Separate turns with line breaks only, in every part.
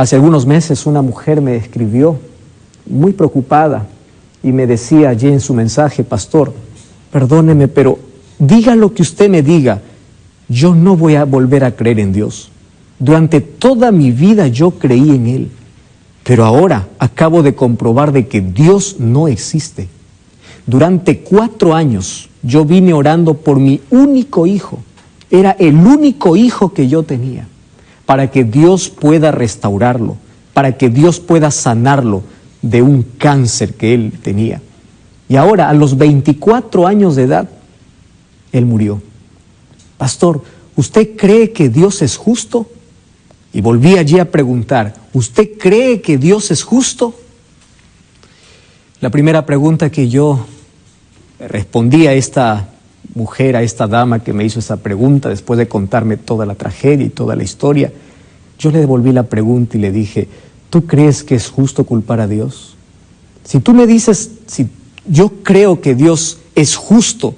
Hace algunos meses una mujer me escribió muy preocupada y me decía allí en su mensaje: pastor, perdóneme, pero diga lo que usted me diga, yo no voy a volver a creer en Dios. Durante toda mi vida yo creí en Él, pero ahora acabo de comprobar de que Dios no existe. Durante 4 años yo vine orando por mi único hijo. Era el único hijo que yo tenía, para que Dios pueda restaurarlo, para que Dios pueda sanarlo de un cáncer que él tenía. Y ahora, a los 24 años de edad, él murió. Pastor, ¿usted cree que Dios es justo? Y volví allí a preguntar, ¿usted cree que Dios es justo? La primera pregunta que yo respondí a esta mujer, a esta dama que me hizo esa pregunta, después de contarme toda la tragedia y toda la historia, yo le devolví la pregunta y le dije: ¿tú crees que es justo culpar a Dios? Si tú me dices, si yo creo que Dios es justo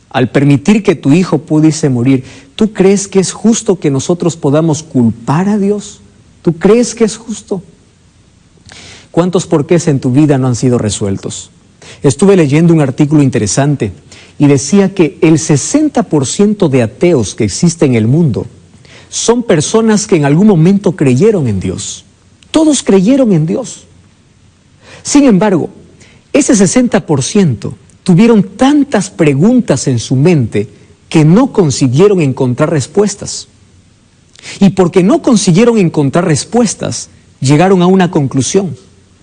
al permitir que tu hijo pudiese morir, ¿tú crees que es justo que nosotros podamos culpar a Dios? ¿Tú crees que es justo? ¿Cuántos porqués en tu vida no han sido resueltos? Estuve leyendo un artículo interesante y decía que el 60% de ateos que existen en el mundo son personas que en algún momento creyeron en Dios. Todos creyeron en Dios. Sin embargo, ese 60% tuvieron tantas preguntas en su mente que no consiguieron encontrar respuestas. Y porque no consiguieron encontrar respuestas, llegaron a una conclusión.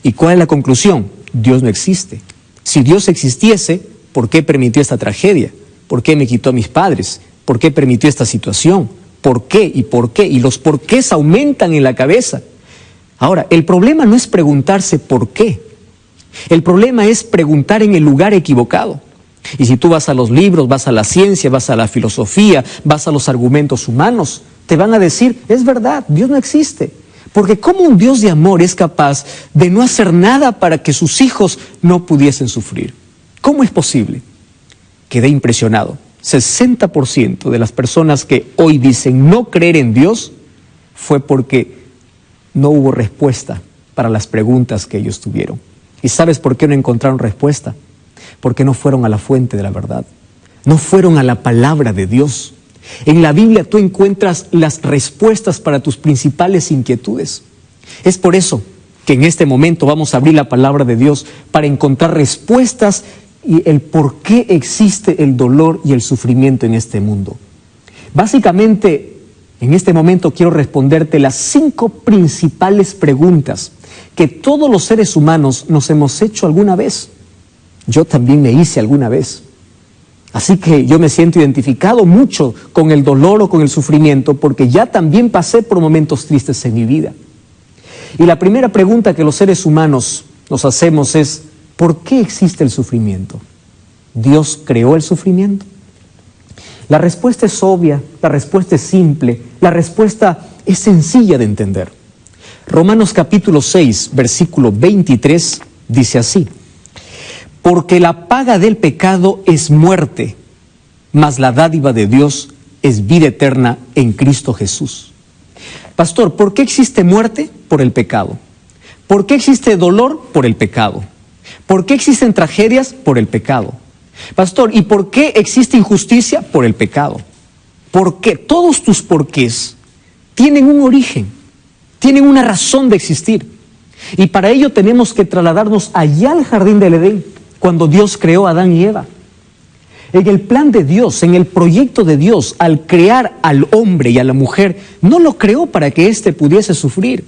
¿Y cuál es la conclusión? Dios no existe. Si Dios existiese, ¿por qué permitió esta tragedia? ¿Por qué me quitó a mis padres? ¿Por qué permitió esta situación? ¿Por qué? ¿Y por qué? Y los porqués aumentan en la cabeza. Ahora, el problema no es preguntarse por qué. El problema es preguntar en el lugar equivocado. Y si tú vas a los libros, vas a la ciencia, vas a la filosofía, vas a los argumentos humanos, te van a decir: es verdad, Dios no existe. Porque ¿cómo un Dios de amor es capaz de no hacer nada para que sus hijos no pudiesen sufrir? ¿Cómo es posible? Quedé impresionado. 60% de las personas que hoy dicen no creer en Dios fue porque no hubo respuesta para las preguntas que ellos tuvieron. ¿Y sabes por qué no encontraron respuesta? Porque no fueron a la fuente de la verdad. No fueron a la palabra de Dios. En la Biblia tú encuentras las respuestas para tus principales inquietudes. Es por eso que en este momento vamos a abrir la palabra de Dios para encontrar respuestas y el por qué existe el dolor y el sufrimiento en este mundo. Básicamente, en este momento quiero responderte las 5 principales preguntas que todos los seres humanos nos hemos hecho alguna vez. Yo también me hice alguna vez. Así que yo me siento identificado mucho con el dolor o con el sufrimiento, porque ya también pasé por momentos tristes en mi vida. Y la primera pregunta que los seres humanos nos hacemos es: ¿por qué existe el sufrimiento? ¿Dios creó el sufrimiento? La respuesta es obvia, la respuesta es simple, la respuesta es sencilla de entender. Romanos capítulo 6, versículo 23, dice así: porque la paga del pecado es muerte, mas la dádiva de Dios es vida eterna en Cristo Jesús. Pastor, ¿por qué existe muerte? Por el pecado. ¿Por qué existe dolor? Por el pecado. ¿Por qué existen tragedias? Por el pecado. Pastor, ¿y por qué existe injusticia? Por el pecado. ¿Por qué? Todos tus porqués tienen un origen, tienen una razón de existir. Y para ello tenemos que trasladarnos allá al jardín del Edén, cuando Dios creó a Adán y Eva. En el plan de Dios, en el proyecto de Dios, al crear al hombre y a la mujer, no lo creó para que éste pudiese sufrir.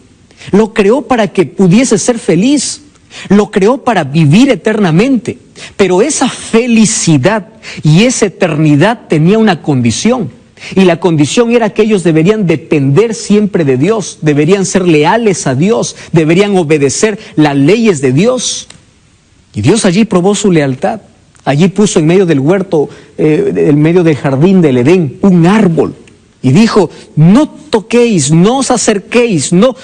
Lo creó para que pudiese ser feliz. Lo creó para vivir eternamente. Pero esa felicidad y esa eternidad tenía una condición. Y la condición era que ellos deberían depender siempre de Dios, deberían ser leales a Dios, deberían obedecer las leyes de Dios. Y Dios allí probó su lealtad. Allí puso en medio del huerto, en medio del jardín del Edén, un árbol. Y dijo: no toquéis, no os acerquéis, no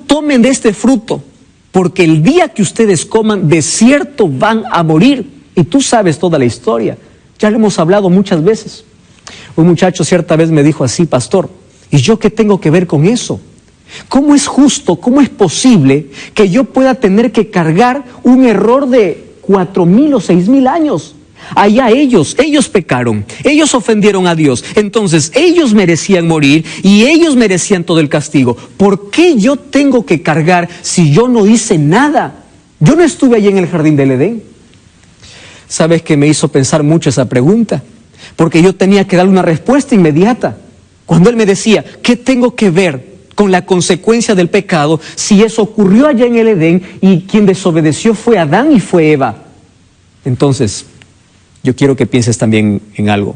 tomen de este fruto, porque el día que ustedes coman, de cierto van a morir. Y tú sabes toda la historia, ya lo hemos hablado muchas veces. Un muchacho cierta vez me dijo así: pastor, ¿y yo qué tengo que ver con eso? ¿Cómo es justo, cómo es posible que yo pueda tener que cargar un error de 4,000 o 6,000 años? Allá ellos pecaron, ellos ofendieron a Dios, entonces ellos merecían morir y ellos merecían todo el castigo. ¿Por qué yo tengo que cargar si yo no hice nada? Yo no estuve allí en el jardín del Edén. ¿Sabes qué me hizo pensar mucho esa pregunta? Porque yo tenía que darle una respuesta inmediata. Cuando él me decía, ¿qué tengo que ver con la consecuencia del pecado si eso ocurrió allá en el Edén y quien desobedeció fue Adán y fue Eva? Entonces, yo quiero que pienses también en algo.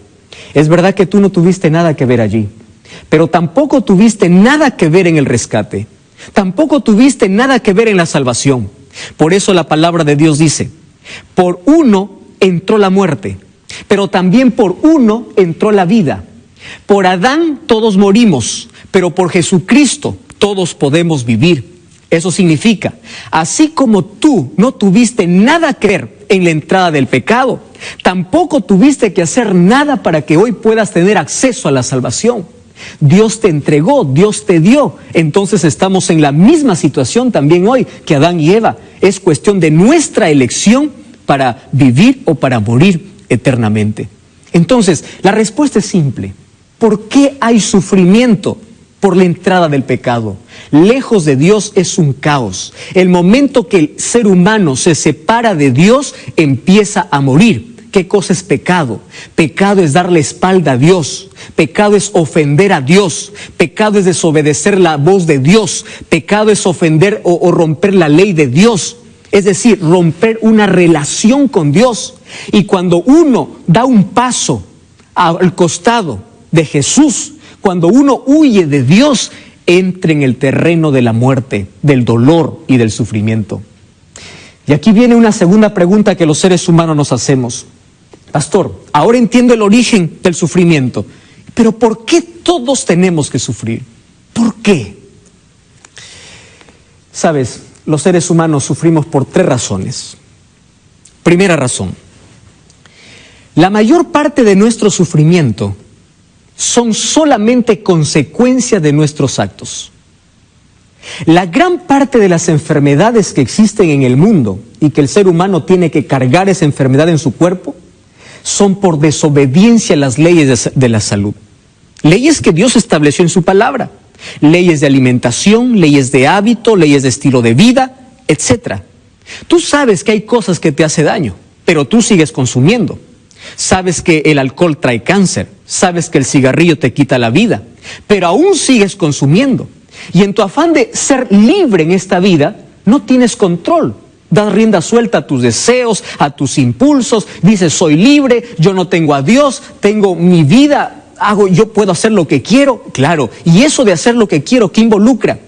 Es verdad que tú no tuviste nada que ver allí, pero tampoco tuviste nada que ver en el rescate. Tampoco tuviste nada que ver en la salvación. Por eso la palabra de Dios dice, por uno entró la muerte, pero también por uno entró la vida. Por Adán todos morimos, pero por Jesucristo todos podemos vivir. Eso significa, así como tú no tuviste nada que ver en la entrada del pecado, tampoco tuviste que hacer nada para que hoy puedas tener acceso a la salvación. Dios te entregó, Dios te dio. Entonces estamos en la misma situación también hoy que Adán y Eva. Es cuestión de nuestra elección para vivir o para morir eternamente. Entonces, la respuesta es simple. ¿Por qué hay sufrimiento? Por la entrada del pecado. Lejos de Dios es un caos. El momento que el ser humano se separa de Dios, empieza a morir. ¿Qué cosa es pecado? Pecado es darle espalda a Dios. Pecado es ofender a Dios. Pecado es desobedecer la voz de Dios. Pecado es ofender o romper la ley de Dios. Es decir, romper una relación con Dios. Y cuando uno da un paso al costado de Jesús, cuando uno huye de Dios, entra en el terreno de la muerte, del dolor y del sufrimiento. Y aquí viene una segunda pregunta que los seres humanos nos hacemos. Pastor, ahora entiendo el origen del sufrimiento, pero ¿por qué todos tenemos que sufrir? ¿Por qué? Sabes, los seres humanos sufrimos por 3 razones. Primera razón, la mayor parte de nuestro sufrimiento son solamente consecuencia de nuestros actos. La gran parte de las enfermedades que existen en el mundo y que el ser humano tiene que cargar esa enfermedad en su cuerpo son por desobediencia a las leyes de la salud. Leyes que Dios estableció en su palabra. Leyes de alimentación, leyes de hábito, leyes de estilo de vida, etc. Tú sabes que hay cosas que te hacen daño, pero tú sigues consumiendo. Sabes que el alcohol trae cáncer, sabes que el cigarrillo te quita la vida, pero aún sigues consumiendo. Y en tu afán de ser libre en esta vida, no tienes control. Das rienda suelta a tus deseos, a tus impulsos, dices soy libre, yo no tengo a Dios, tengo mi vida, yo puedo hacer lo que quiero. Claro, y eso de hacer lo que quiero, ¿qué involucra?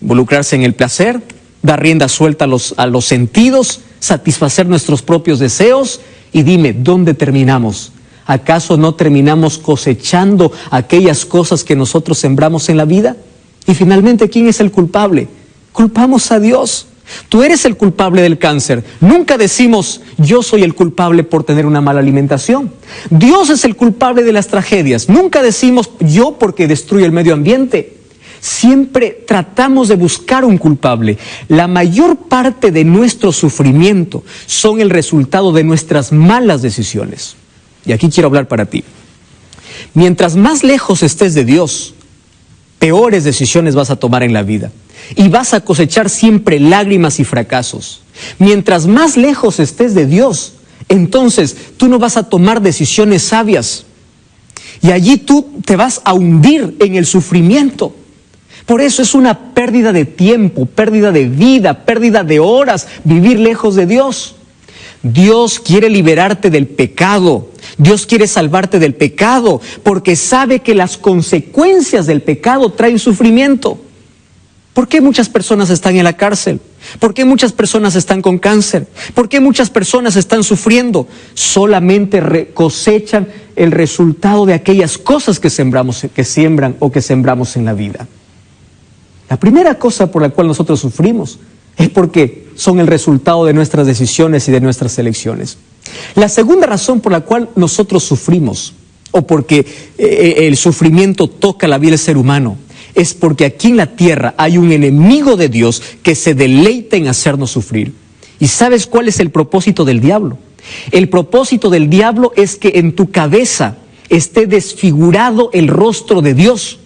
Involucrarse en el placer, dar rienda suelta a los sentidos, satisfacer nuestros propios deseos. Y dime, ¿dónde terminamos? ¿Acaso no terminamos cosechando aquellas cosas que nosotros sembramos en la vida? Y finalmente, ¿quién es el culpable? Culpamos a Dios. Tú eres el culpable del cáncer. Nunca decimos, yo soy el culpable por tener una mala alimentación. Dios es el culpable de las tragedias. Nunca decimos, yo porque destruyo el medio ambiente. Siempre tratamos de buscar un culpable. La mayor parte de nuestro sufrimiento son el resultado de nuestras malas decisiones. Y aquí quiero hablar para ti. Mientras más lejos estés de Dios, peores decisiones vas a tomar en la vida. Y vas a cosechar siempre lágrimas y fracasos. Mientras más lejos estés de Dios, entonces tú no vas a tomar decisiones sabias. Y allí tú te vas a hundir en el sufrimiento. Por eso es una pérdida de tiempo, pérdida de vida, pérdida de horas, vivir lejos de Dios. Dios quiere liberarte del pecado. Dios quiere salvarte del pecado, porque sabe que las consecuencias del pecado traen sufrimiento. ¿Por qué muchas personas están en la cárcel? ¿Por qué muchas personas están con cáncer? ¿Por qué muchas personas están sufriendo? Solamente cosechan el resultado de aquellas cosas que siembran o que sembramos en la vida. La primera cosa por la cual nosotros sufrimos es porque son el resultado de nuestras decisiones y de nuestras elecciones. La segunda razón por la cual nosotros sufrimos, o porque el sufrimiento toca la vida del ser humano, es porque aquí en la tierra hay un enemigo de Dios que se deleita en hacernos sufrir. ¿Y sabes cuál es el propósito del diablo? El propósito del diablo es que en tu cabeza esté desfigurado el rostro de Dios.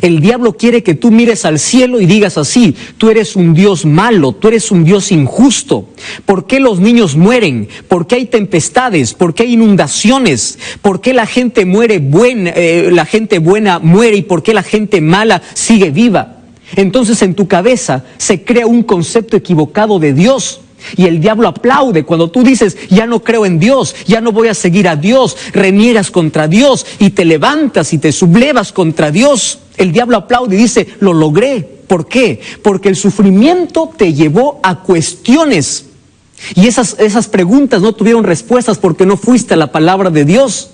El diablo quiere que tú mires al cielo y digas así: tú eres un Dios malo, tú eres un Dios injusto. ¿Por qué los niños mueren? ¿Por qué hay tempestades? ¿Por qué hay inundaciones? ¿Por qué la gente la gente buena muere y por qué la gente mala sigue viva? Entonces en tu cabeza se crea un concepto equivocado de Dios. Y el diablo aplaude cuando tú dices: ya no creo en Dios, ya no voy a seguir a Dios, reniegas contra Dios y te levantas y te sublevas contra Dios. El diablo aplaude y dice: lo logré. ¿Por qué? Porque el sufrimiento te llevó a cuestiones. Y esas preguntas no tuvieron respuestas porque no fuiste a la palabra de Dios.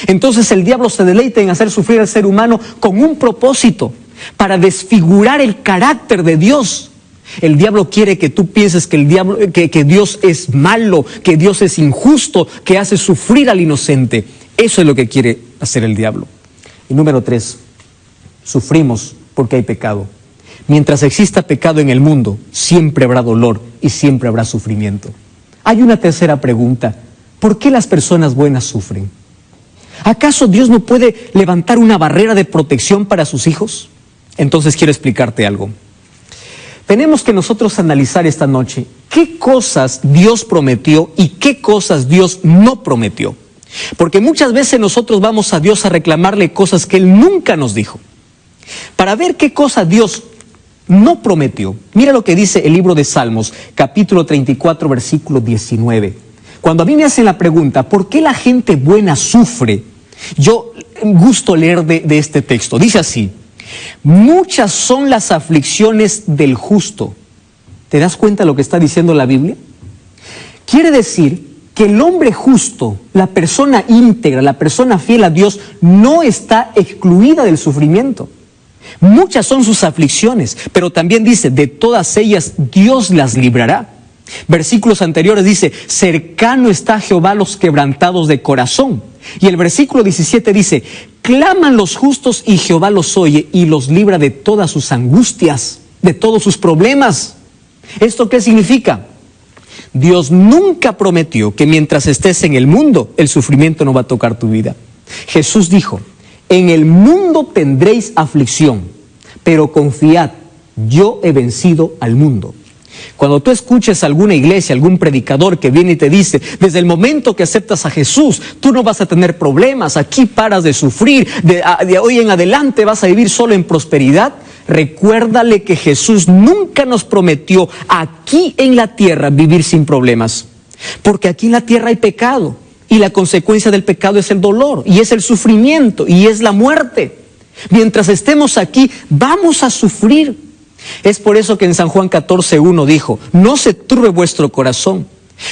Entonces el diablo se deleita en hacer sufrir al ser humano con un propósito: para desfigurar el carácter de Dios. El diablo quiere que tú pienses que Dios es malo, que Dios es injusto, que hace sufrir al inocente. Eso es lo que quiere hacer el diablo. Y número 3, sufrimos porque hay pecado. Mientras exista pecado en el mundo, siempre habrá dolor y siempre habrá sufrimiento. Hay una tercera pregunta: ¿por qué las personas buenas sufren? ¿Acaso Dios no puede levantar una barrera de protección para sus hijos? Entonces quiero explicarte algo. Tenemos que nosotros analizar esta noche qué cosas Dios prometió y qué cosas Dios no prometió. Porque muchas veces nosotros vamos a Dios a reclamarle cosas que Él nunca nos dijo. Para ver qué cosa Dios no prometió, mira lo que dice el libro de Salmos, capítulo 34, versículo 19. Cuando a mí me hacen la pregunta: ¿por qué la gente buena sufre? Yo gusto leer de este texto. Dice así: muchas son las aflicciones del justo. ¿Te das cuenta de lo que está diciendo la Biblia? Quiere decir que el hombre justo, la persona íntegra, la persona fiel a Dios, no está excluida del sufrimiento. Muchas son sus aflicciones, pero también dice: de todas ellas Dios las librará. Versículos anteriores dice: cercano está a Jehová los quebrantados de corazón. Y el versículo 17 dice: claman los justos y Jehová los oye y los libra de todas sus angustias, de todos sus problemas. ¿Esto qué significa? Dios nunca prometió que mientras estés en el mundo, el sufrimiento no va a tocar tu vida. Jesús dijo: en el mundo tendréis aflicción, pero confiad, yo he vencido al mundo. Cuando tú escuches a alguna iglesia, algún predicador que viene y te dice: desde el momento que aceptas a Jesús, tú no vas a tener problemas, aquí paras de sufrir, de hoy en adelante vas a vivir solo en prosperidad, recuérdale que Jesús nunca nos prometió aquí en la tierra vivir sin problemas. Porque aquí en la tierra hay pecado, y la consecuencia del pecado es el dolor, y es el sufrimiento, y es la muerte. Mientras estemos aquí, vamos a sufrir. Es por eso que en San Juan 14:1 dijo: no se turbe vuestro corazón,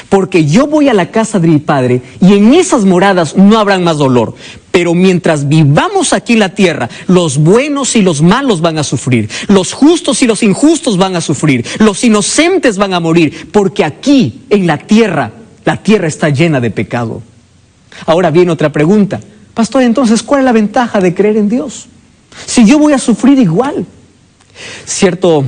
porque yo voy a la casa de mi Padre, y en esas moradas no habrán más dolor. Pero mientras vivamos aquí en la tierra, los buenos y los malos van a sufrir, los justos y los injustos van a sufrir, los inocentes van a morir, porque aquí en la tierra está llena de pecado. Ahora viene otra pregunta: pastor, entonces, ¿cuál es la ventaja de creer en Dios? Si yo voy a sufrir igual. Cierto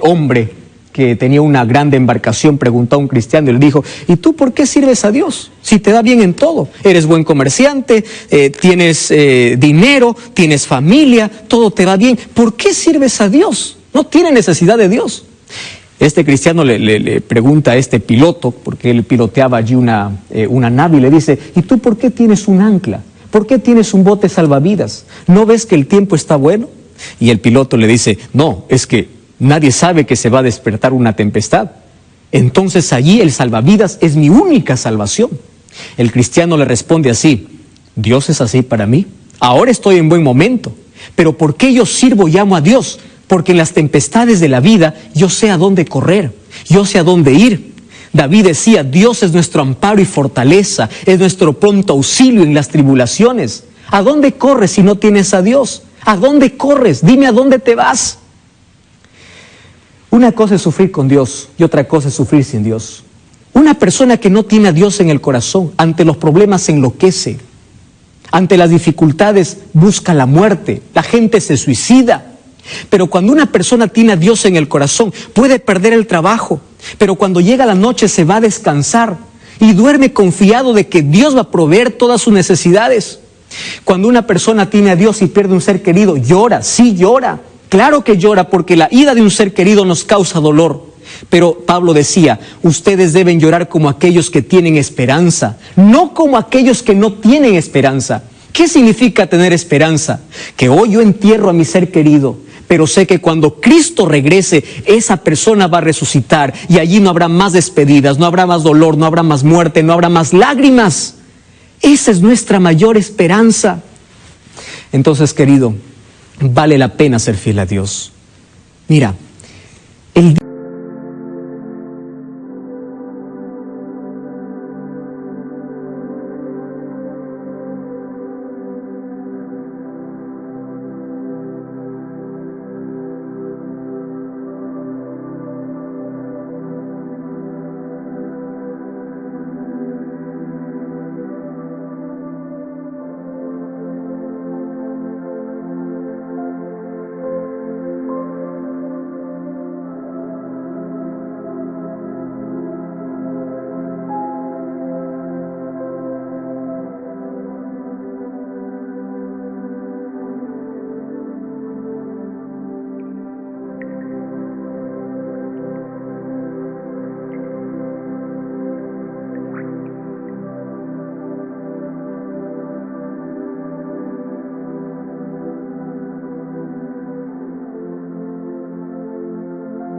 hombre que tenía una grande embarcación preguntó a un cristiano y le dijo: ¿y tú por qué sirves a Dios? Si te da bien en todo, eres buen comerciante, tienes dinero, tienes familia, todo te va bien, ¿por qué sirves a Dios? No tiene necesidad de Dios. Este cristiano le pregunta a este piloto, porque él piloteaba allí una nave, y le dice: ¿y tú por qué tienes un ancla? ¿Por qué tienes un bote salvavidas? ¿No ves que el tiempo está bueno? Y el piloto le dice: no, es que nadie sabe que se va a despertar una tempestad. Entonces allí el salvavidas es mi única salvación. El cristiano le responde así: Dios es así para mí. Ahora estoy en buen momento, pero ¿por qué yo sirvo y amo a Dios? Porque en las tempestades de la vida yo sé a dónde correr, yo sé a dónde ir. David decía: Dios es nuestro amparo y fortaleza, es nuestro pronto auxilio en las tribulaciones. ¿A dónde corres si no tienes a Dios? ¿A dónde corres? Dime a dónde te vas. Una cosa es sufrir con Dios y otra cosa es sufrir sin Dios. Una persona que no tiene a Dios en el corazón, ante los problemas se enloquece. Ante las dificultades busca la muerte, la gente se suicida. Pero cuando una persona tiene a Dios en el corazón, puede perder el trabajo, pero cuando llega la noche se va a descansar y duerme confiado de que Dios va a proveer todas sus necesidades. Cuando una persona tiene a Dios y pierde un ser querido, llora, sí llora, claro que llora, porque la ida de un ser querido nos causa dolor. Pero Pablo decía, ustedes deben llorar como aquellos que tienen esperanza, no como aquellos que no tienen esperanza. ¿Qué significa tener esperanza? Que hoy yo entierro a mi ser querido, pero sé que cuando Cristo regrese, esa persona va a resucitar y allí no habrá más despedidas, no habrá más dolor, no habrá más muerte, no habrá más lágrimas. Esa es nuestra mayor esperanza. Entonces, querido, vale la pena ser fiel a Dios. Mira,